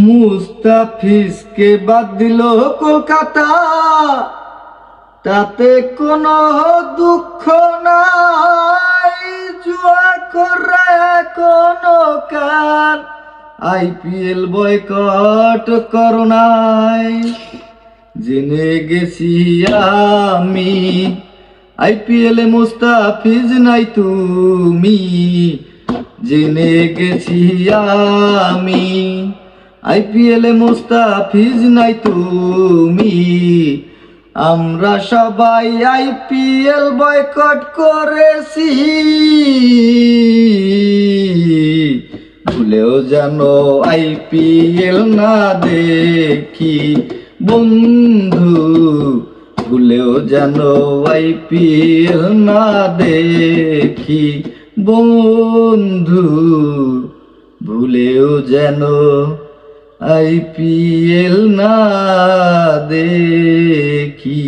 মুস্তাফিজকে বাদ দিল কলকাতা, তাতে কোনো দুঃখ নাই। জুয়া করে কোনো কার আইপিএল বয়কট করো নাই। জেনে গেছি আমি আইপিএলে মুস্তাফিজ নাই তুমি, জেনে গেছি আমি আইপিএলে মুস্তাফিজ নাই তুমি। আমরা সবাই আইপিএল বয়কট করেছি, ভুলেও যেন আইপিএল না দেখি বন্ধু, ভুলেও যেন আইপিএল না দেখি বন্ধু, ভুলেও যেন আইপিএল না দেখি।